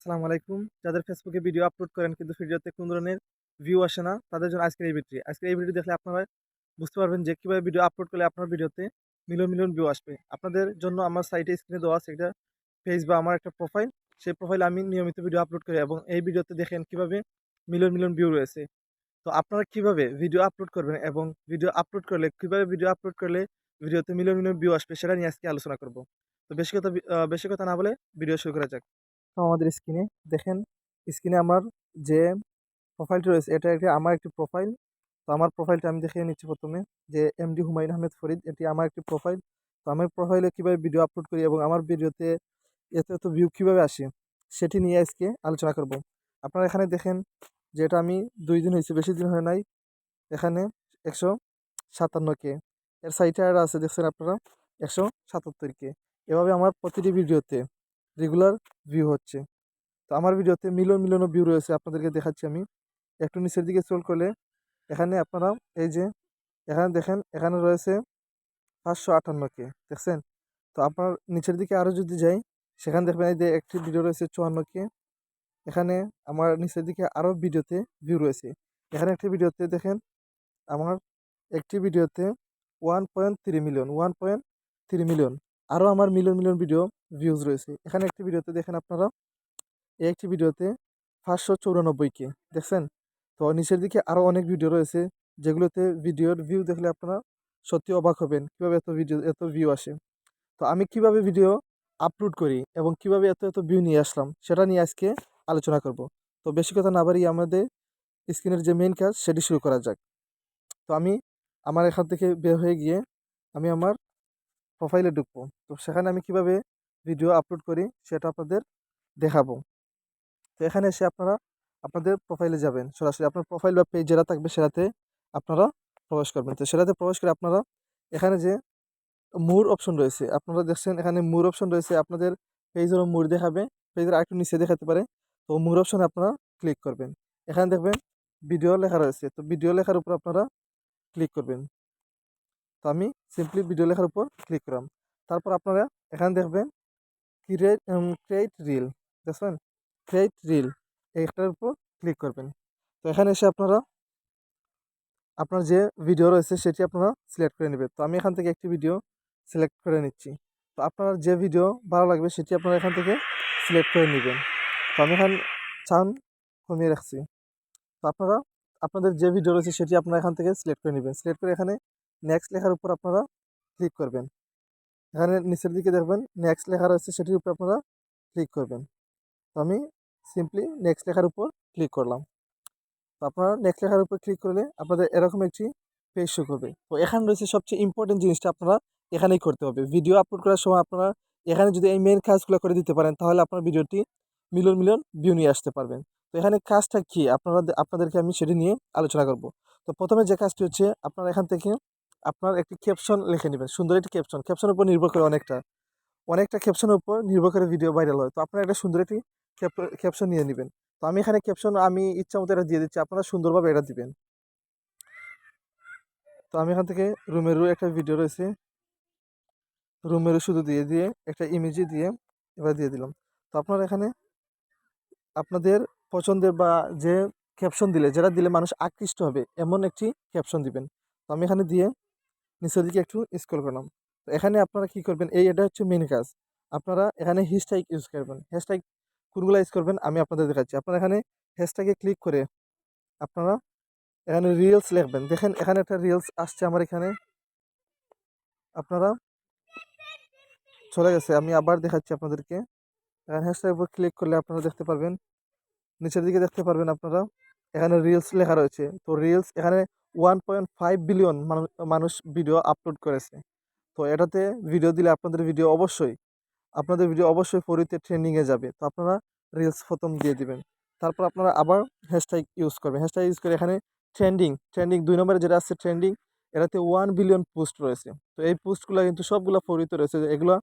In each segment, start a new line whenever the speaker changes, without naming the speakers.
আসসালামু আলাইকুম। যাদের ফেসবুকে ভিডিও আপলোড করেন কিন্তু ভিডিওতে কোন ধরনের ভিউ আসে না, তাদের জন্য আজকের এই ভিডিওটি। আজকের এই ভিডিও দেখলে আপনারা বুঝতে পারবেন যে কিভাবে ভিডিও আপলোড করলে আপনার ভিডিওতে মিলিয়ন, মিলিয়ন ভিউ আসবে। আপনাদের জন্য আমার সাইটে স্ক্রিনে দেওয়া আছে একটা পেজ বা আমার একটা প্রোফাইল। সেই প্রোফাইলে আমি নিয়মিত ভিডিও আপলোড করি এবং এই ভিডিওতে দেখেন কিভাবে মিলিয়ন, মিলিয়ন ভিউ রয়েছে। তো আপনারা কিভাবে ভিডিও আপলোড করবেন এবং কিভাবে ভিডিও আপলোড করলে ভিডিওতে মিলিয়ন, মিলিয়ন ভিউ আসবে সেটা নিয়ে আজকে আলোচনা করব। তো বেশি কথা না বলে ভিডিও শুরু করা যাক। তো আমাদের স্ক্রিনে দেখেন, স্ক্রিনে আমার যে প্রোফাইলটি রয়েছে এটা আমার একটি প্রোফাইল। তো আমার প্রোফাইলটা আমি দেখিয়ে নিচ্ছি প্রথমে যে এমডি হুমায়ুন আহমেদ ফরিদ, এটি আমার একটি প্রোফাইল। তো আমার প্রোফাইলে কিভাবে ভিডিও আপলোড করি এবং আমার ভিডিওতে এত এত ভিউ কিভাবে আসে সেটি নিয়ে আজকে আলোচনা করব। আপনারা এখানে দেখেন যে এটা আমি 2 দিন হয়েছে, বেশি দিন হয় নাই। এখানে 157 কে, এর সাইটে আর আছে দেখছেন আপনারা 177 কে। এভাবে আমার প্রতিটি ভিডিওতে রেগুলার ভিউ হচ্ছে। তো আমার ভিডিওতে মিলিয়ন মিলিয়ন ভিউ রয়েছে, আপনাদেরকে দেখাচ্ছি আমি। একটু নিচের দিকে স্ক্রল করলে এখানে আপনারা এই যে এখানে দেখেন, এখানে রয়েছে 558 কে, দেখছেন? তো আপনার নিচের দিকে আরও যদি যাই, সেখানে দেখবেন এই যে একটি ভিডিও রয়েছে 54 কে। এখানে আমার নিচের দিকে আরও ভিডিওতে ভিউ রয়েছে। এখানে একটি ভিডিওতে দেখেন আমার একটি ভিডিওতে 1.3 মিলিয়ন, 1.3 মিলিয়ন। আরও আমার মিলিয়ন মিলিয়ন ভিডিও ভিউজ রয়েছে। এখানে একটি ভিডিওতে দেখেন আপনারা, এই একটি ভিডিওতে 594 কে, দেখছেন? তো নিচের দিকে আরও অনেক ভিডিও রয়েছে, যেগুলোতে ভিডিওর ভিউ দেখলে আপনারা সত্যি অবাক হবেন কিভাবে এত ভিউ আসে। তো আমি কিভাবে ভিডিও আপলোড করি এবং কিভাবে এত এত ভিউ নিয়ে আসলাম সেটা নিয়ে আজকে আলোচনা করব। তো বেশি কথা না বাড়িয়ে আমাদের স্ক্রিনের যে মেইন কাজ সেটি শুরু করা যাক। তো আমি আমার এখান থেকে বের হয়ে গিয়ে আমি আমার প্রোফাইলে ঢুকবো। তো সেখানে আমি কিভাবে ভিডিও আপলোড করি সেটা আপনাদের দেখাবো। তো এখানে এসে আপনারা আপনাদের প্রোফাইলে যাবেন। সরাসরি আপনার প্রোফাইল বা পেজ যেটা থাকবে সেটাতে আপনারা প্রবেশ করবেন। তো সেটাতে প্রবেশ করে আপনারা এখানে যে মোর অপশন রয়েছে, আপনারা দেখছেন এখানে মোর অপশন রয়েছে। আপনাদের পেজেরও মোর দেখাবে, পেজের আরেকটু নিচে দেখাতে পারে। তো মোর অপশনে আপনারা ক্লিক করবেন। এখানে দেখবেন ভিডিও লেখা রয়েছে। তো ভিডিও লেখার উপর আপনারা ক্লিক করবেন। তো আমি সিম্পলি ভিডিও লেখার উপর ক্লিক করলাম। তারপর আপনারা এখানে দেখবেন ক্রিয়েট রিল, দেখছেন? ক্রিয়েট রিল এইটার উপর ক্লিক করবেন। তো এখানে এসে আপনারা আপনার যে ভিডিও রয়েছে সেটি আপনারা সিলেক্ট করে নেবেন। তো আমি এখান থেকে একটি ভিডিও সিলেক্ট করে নিচ্ছি। তো আপনার যে ভিডিও ভালো লাগবে সেটি আপনারা এখান থেকে সিলেক্ট করে নেবেন। তো আমি এখানে সাউন্ড কমিয়ে রাখছি। তো আপনারা আপনাদের যে ভিডিও রয়েছে সেটি আপনারা এখান থেকে সিলেক্ট করে নেবেন। সিলেক্ট করে এখানে নেক্সট লেখার উপর আপনারা ক্লিক করবেন। এখানে নিচের দিকে দেখবেন নেক্সট লেখা রয়েছে, সেটির উপর আপনারা ক্লিক করবেন। তো আমি সিম্পলি নেক্সট লেখার উপর ক্লিক করলাম। তো আপনারা নেক্সট লেখার উপর ক্লিক করলে আপনাদের এরকম একটি পেজ শো করবে। তো এখানে রয়েছে সবচেয়ে ইম্পর্টেন্ট জিনিসটা আপনারা এখানেই করতে হবে। ভিডিও আপলোড করার সময় আপনারা এখানে যদি এই মেইন কাজগুলো করে দিতে পারেন তাহলে আপনার ভিডিওটি মিলিয়ন মিলিয়ন ভিউ নিয়ে আসতে পারবেন। তো এখানে কাজটা কি আপনাদেরকে আমি সেটি নিয়ে আলোচনা করব। তো প্রথমে যে কাজটি হচ্ছে, আপনারা এখান থেকে আপনার একটি ক্যাপশন লিখে নেবেন, সুন্দর একটি ক্যাপশনের উপর নির্ভর করে অনেকটা ক্যাপশনের উপর নির্ভর করে ভিডিও ভাইরাল হয়। তো আপনারা একটা সুন্দর একটি ক্যাপশন নিয়ে নেবেন। তো আমি এখানে ক্যাপশন আমি ইচ্ছা মতো এটা দিয়ে দিচ্ছি, আপনারা সুন্দরভাবে এটা দিবেন। তো আমি এখান থেকে রুমেরও একটা ভিডিও রয়েছে, রুমেরও শুধু দিয়ে দিয়ে একটা ইমেজই দিয়ে এবার দিয়ে দিলাম। তো আপনারা এখানে আপনাদের পছন্দের বা যে ক্যাপশন দিলে যেটা দিলে মানুষ আকৃষ্ট হবে এমন একটি ক্যাপশন দিবেন। তো আমি এখানে দিয়ে নিচের দিকে একটু স্ক্রল করলাম। তো এখানে আপনারা কি করবেন, এটা হচ্ছে মেন কাজ। আপনারা এখানে হ্যাশট্যাগ ইউজ করবেন। হ্যাশট্যাগ কোনগুলো ইউজ করবেন আমি আপনাদের দেখাচ্ছি। আপনারা এখানে হ্যাশট্যাগে ক্লিক করে আপনারা এখানে রিলস লিখবেন। দেখেন এখানে একটা রিলস আসছে আমার এখানে, আপনারা চলে গেছে, আমি আবার দেখাচ্ছি আপনাদেরকে। এখানে হ্যাশট্যাগের উপর ক্লিক করলে আপনারা দেখতে পারবেন, নিচের দিকে দেখতে পারবেন আপনারা এখানে রিলস লেখা রয়েছে। তো রিলস এখানে 1.5 বিলিয়ন মানুষ ভিডিও আপলোড করেছে। তো এটাতে ভিডিও দিলে আপনাদের ভিডিও অবশ্যই ফরিতে ট্রেন্ডিংয়ে যাবে। তো আপনারা রিলস প্রথম দিয়ে দিবেন। তারপর আপনারা আবার হ্যাশট্যাগ ইউজ করবেন। হ্যাশট্যাগ ইউজ করে এখানে ট্রেন্ডিং 2 নম্বরে যেটা আছে ট্রেন্ডিং, এটাতে 1 বিলিয়ন পোস্ট রয়েছে। তো এই পোস্টগুলো কিন্তু সবগুলো ফরিতে রয়েছে, এগুলো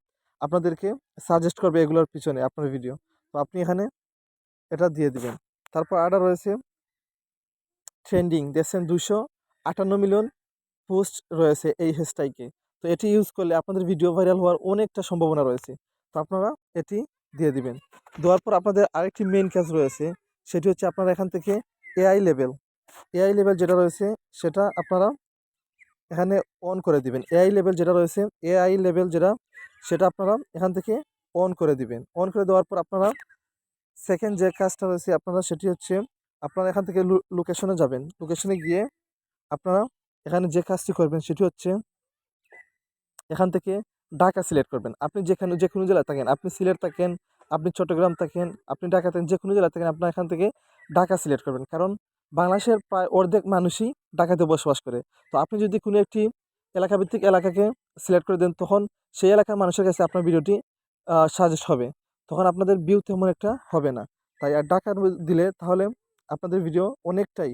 আপনাদেরকে সাজেস্ট করবে এগুলোর পিছনে আপনার ভিডিও। তো আপনি এখানে এটা দিয়ে দিবেন। তারপর আরেকটা রয়েছে ট্রেন্ডিং, দেখছেন 258 মিলিয়ন পোস্ট রয়েছে এই হ্যাশট্যাগে। তো এটি ইউজ করলে আপনাদের ভিডিও ভাইরাল হওয়ার অনেকটা সম্ভাবনা রয়েছে। তো আপনারা এটি দিয়ে দিবেন। দেওয়ার পর আপনাদের আরেকটি মেইন কাজ রয়েছে, সেটি হচ্ছে আপনারা এখান থেকে এআই লেভেল যেটা রয়েছে সেটা আপনারা এখানে অন করে দিবেন। এআই লেভেল যেটা রয়েছে, এআই লেভেল যেটা সেটা আপনারা এখান থেকে অন করে দিবেন। অন করে দেওয়ার পর আপনারা সেকেন্ড যে কাজটা রয়েছে আপনারা সেটি হচ্ছে আপনারা এখান থেকে লোকেশনে যাবেন। লোকেশনে গিয়ে আপনারা এখানে যে কাজটি করবেন সেটি হচ্ছে এখান থেকে ঢাকা সিলেক্ট করবেন। আপনি যে কোনো জেলায় থাকেন, আপনি সিলেট থাকেন, আপনি চট্টগ্রাম থাকেন, আপনি ঢাকা থাকেন, যে কোনো জেলায় থাকেন আপনারা এখান থেকে ঢাকা সিলেক্ট করবেন। কারণ বাংলাদেশের প্রায় অর্ধেক মানুষই ঢাকাতে বসবাস করে। তো আপনি যদি কোনো একটি এলাকাভিত্তিক এলাকাকে সিলেক্ট করে দেন তখন সেই এলাকার মানুষের কাছে আপনার ভিডিওটি সাজেস্ট হবে। তখন আপনাদের ভিউ তেমন একটা হবে না। তাই আর ঢাকা দিলে তাহলে আপনাদের ভিডিও অনেকটাই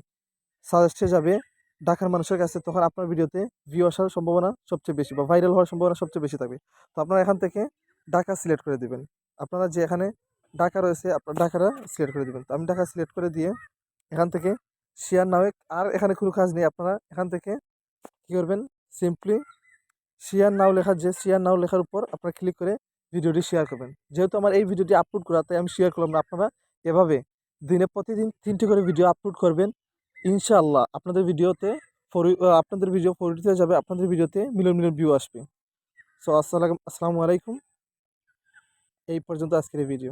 সাজেস্ট হয়ে যাবে ঢাকার মানুষের কাছে। তখন আপনার ভিডিওতে ভিউ আসার সম্ভাবনা সবচেয়ে বেশি বা ভাইরাল হওয়ার সম্ভাবনা সবচেয়ে বেশি থাকবে। তো আপনারা এখান থেকে ঢাকা সিলেক্ট করে দিবেন। আপনারা যে এখানে ঢাকা রয়েছে আপনার ঢাকাটা সিলেক্ট করে দিবেন। তো আমি ঢাকা সিলেক্ট করে দিয়ে এখান থেকে শেয়ার নাও, আর এখানে কোনো কাজ নেই। আপনারা এখান থেকে কী করবেন, সিম্পলি শেয়ার নাও লেখার উপর আপনারা ক্লিক করে ভিডিওটি শেয়ার করবেন। যেহেতু আমার এই ভিডিওটি আপলোড করা তাই আমি শেয়ার করলাম না। আপনারা এভাবে প্রতিদিন 3টি করে ভিডিও আপলোড করবেন। ইনশাআল্লাহ আপনাদের ভিডিও ফরিড হয়ে যাবে, আপনাদের ভিডিওতে মিলিয়ন মিলিয়ন ভিউ আসবে। সো আসসালামু আলাইকুম। এই পর্যন্ত আজকের এই ভিডিও।